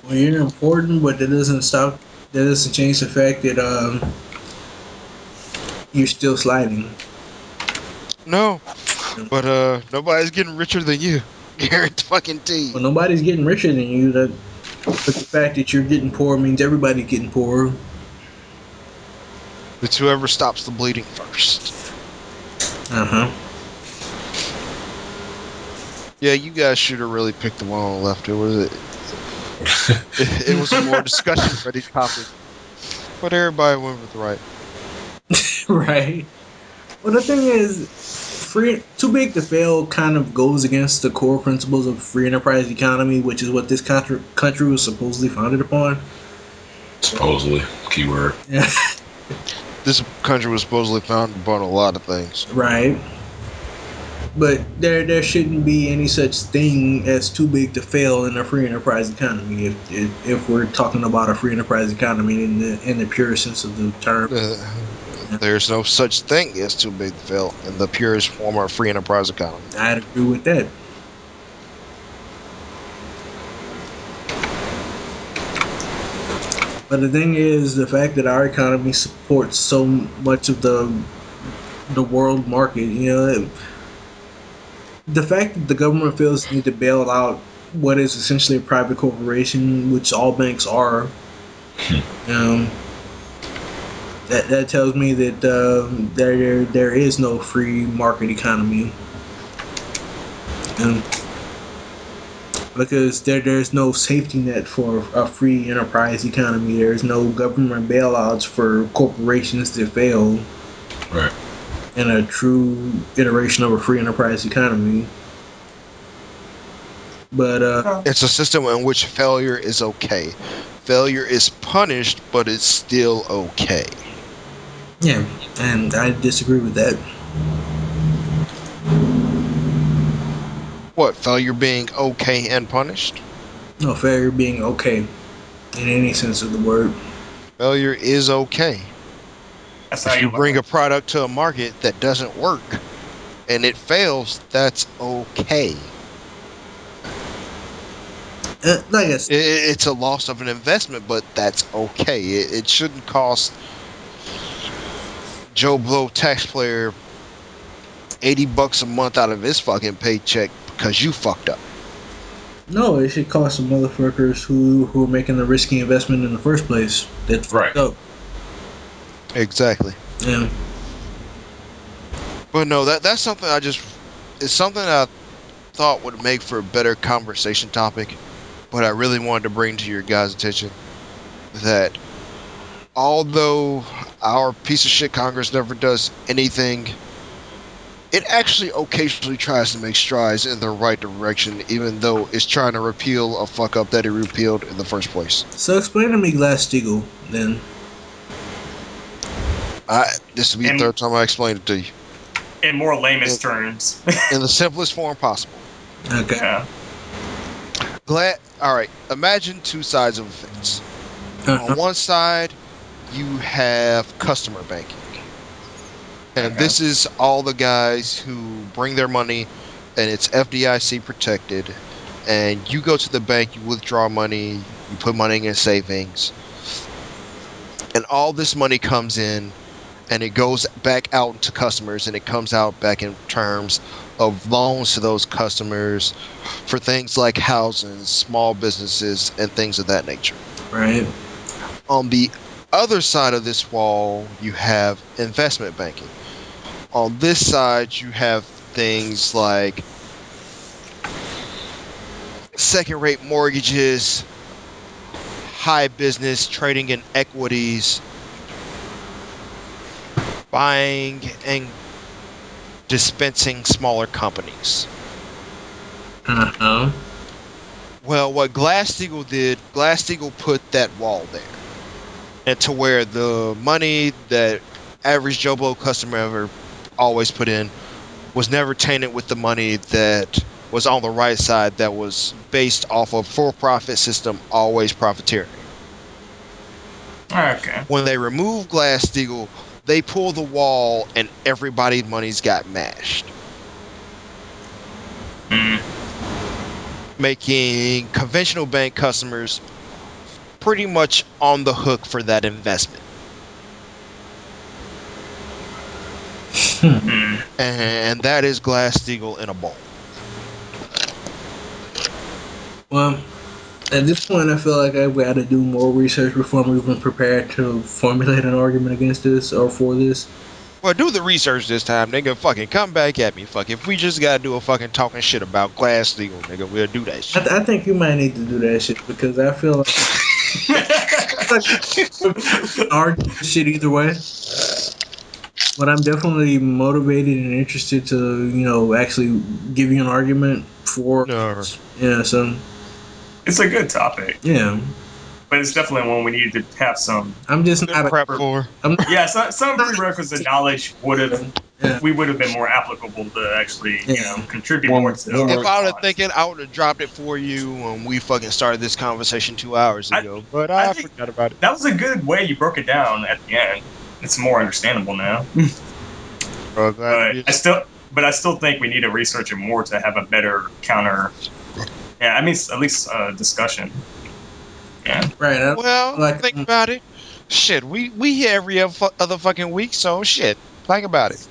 Well, you're important, but that doesn't change the fact that you're still sliding. No, but nobody's getting richer than you. Guarantee. Well, nobody's getting richer than you. But the fact that you're getting poor means everybody's getting poorer. It's whoever stops the bleeding first. Uh-huh. Yeah, you guys should have really picked the one on the left. It was it was a more discussion-ready topic, but everybody went with the right. Right. Well, the thing is, too big to fail kind of goes against the core principles of free enterprise economy, which is what this country was supposedly founded upon. Supposedly, keyword. Yeah. This country was supposedly founded upon a lot of things. Right. But there shouldn't be any such thing as too big to fail in a free enterprise economy. If we're talking about a free enterprise economy in the purest sense of the term. There's no such thing as too big to fail in the purest form of free enterprise economy. I'd agree with that. But the thing is, the fact that our economy supports so much of the world market, the fact that the government feels the need to bail out what is essentially a private corporation, which all banks are, that tells me that there is no free market economy, because there's no safety net for a free enterprise economy. There's no government bailouts for corporations that fail. Right. In a true iteration of a free enterprise economy. But it's a system in which failure is okay. Failure is punished, but it's still okay. Yeah, and I disagree with that. What, failure being okay and punished? No, failure being okay in any sense of the word. Failure is okay. That's if how you bring a product to a market that doesn't work and it fails, that's okay. Like it's a loss of an investment, but that's okay. It shouldn't cost Joe Blow taxpayer $80 a month out of his fucking paycheck because you fucked up. No, it should cost some motherfuckers who are making the risky investment in the first place. That's right. Fucked up. Exactly. Yeah. But no, that's something it's something I thought would make for a better conversation topic, but I really wanted to bring to your guys' attention that although our piece of shit Congress never does anything, it actually occasionally tries to make strides in the right direction, even though it's trying to repeal a fuck up that it repealed in the first place. So explain to me Glass-Steagall, then. This will be the third time I explained it to you. In more layman's terms. In the simplest form possible. Okay. Yeah. Alright, imagine two sides of a fence. On one side, you have customer banking. And this is all the guys who bring their money, and it's FDIC protected. And you go to the bank, you withdraw money, you put money in savings. and all this money comes in, and it goes back out to customers, and it comes out back in terms of loans to those customers for things like housing, small businesses, and things of that nature. Right. On the other side of this wall, you have investment banking. On this side, you have things like second-rate mortgages, high business, trading in equities, buying and dispensing smaller companies. Uh-huh. Well, what Glass-Steagall did, Glass-Steagall put that wall there. And to where the money that average Joe Blow customer ever always put in was never tainted with the money that was on the right side, that was based off of for-profit system, always profiteering. Okay. When they removed Glass-Steagall, they pulled the wall and everybody's money's got mashed, Mm. making conventional bank customers pretty much on the hook for that investment. Mm. And that is Glass-Steagall in a bowl. Well, at this point, I feel like I've got to do more research before I'm even prepared to formulate an argument against this or for this. Well, do the research this time, nigga. Fucking come back at me. Fuck, if we just gotta do a fucking talking shit about Glass-Steagall, nigga, we'll do that shit. I think you might need to do that shit because I feel like argue this shit either way. But I'm definitely motivated and interested to, actually give you an argument for. No. Yeah, so It's a good topic, yeah, but it's definitely one we need to have some. I'm just not Prep for. Yeah, some prerequisite knowledge would have. Yeah. We would have been more applicable to actually, contribute One- more to. one If more- I would have thinking, I would have dropped it for you when we fucking started this conversation 2 hours ago. But I think- forgot about it. That was a good way you broke it down at the end. It's more understandable now. Bro, glad you- But I still think we need to research it more to have a better counter. Yeah, I mean, at least discussion. Yeah. right. Well, like- think about it. Shit, we here every other fucking week, so shit. Think about it.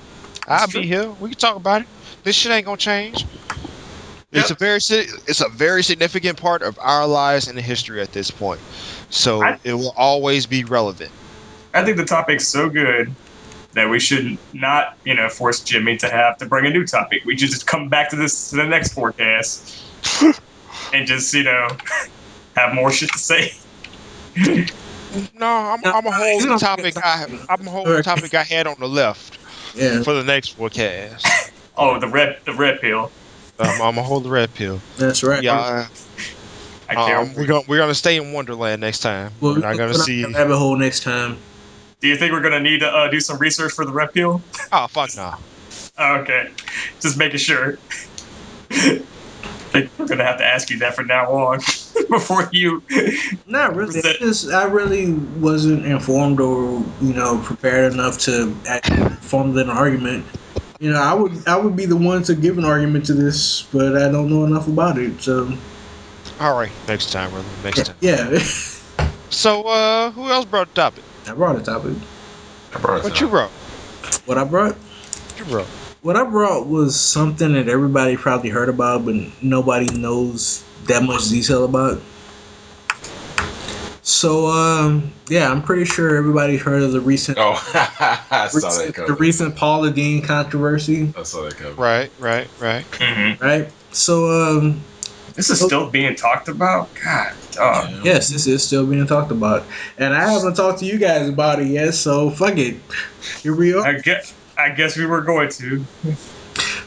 I'll true. be here. We can talk about it. This shit ain't gonna change. It's a very significant part of our lives and the history at this point. So it will always be relevant. I think the topic's so good that we should not, force Jimmy to have to bring a new topic. We should just come back to the next forecast and just, have more shit to say. No, I'm gonna hold the topic. I'm gonna hold the topic I had on the left Yeah, for the next forecast. Oh, the red pill. I'm gonna hold the red pill. that's right. Yeah, I can't. we're gonna stay in Wonderland next time. Well, We're not gonna put out see. the rabbit hole next time. Do you think we're gonna need to do some research for the red pill? Oh fuck no. Oh, okay, just making sure. I think we're gonna have to ask you that from now on before you. Not really. Present- I really wasn't informed or prepared enough to actually formulate an argument. I would be the one to give an argument to this, but I don't know enough about it. So All right, next time, brother. Next time. yeah, So, who else brought the topic? I brought a topic. I brought it What to you them. brought? What I brought? What you brought? What I brought was something that everybody probably heard about, but nobody knows that much detail about. So, yeah, I'm pretty sure everybody heard of the recent, Oh, I saw that the coming. recent Paula Dean controversy, I saw that coming. Right. Mhm. right? So, This is still being talked about. God, dog. Yeah. yes, this is still being talked about, and I haven't talked to you guys about it yet. So, fuck it, here we are. I guess we were going to.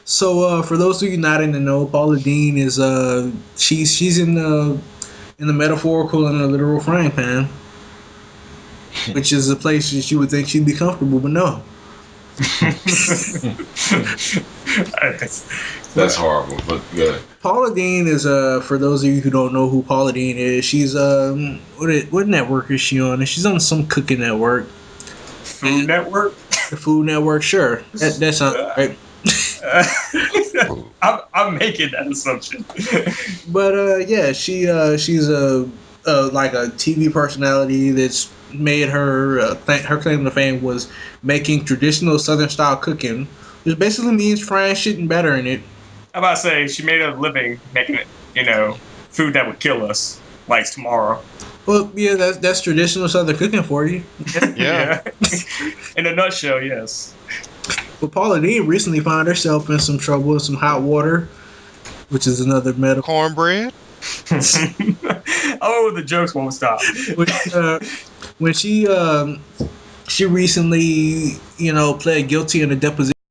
So, for those of you not in the know, Paula Dean is she's in the metaphorical and the literal frying pan, which is a place that you would think she'd be comfortable, but no. That's horrible, but good. Paula Dean is for those of you who don't know who Paula Dean is, she's what network is she on? She's on some cooking network. Food Network. The Food Network, sure. That sounds right. I'm making that assumption. But yeah, she's a like a TV personality that's made her her claim to fame was making traditional Southern style cooking, which basically means frying shit and batter in it. I'm about to say she made a living making it, food that would kill us, like tomorrow. Well, yeah, that's traditional Southern cooking for you. Yeah. In a nutshell, yes. But Paula Deen recently found herself in some trouble in some hot water, which is another medical. Cornbread. Oh, the jokes won't stop. When she recently, pled guilty in a deposition.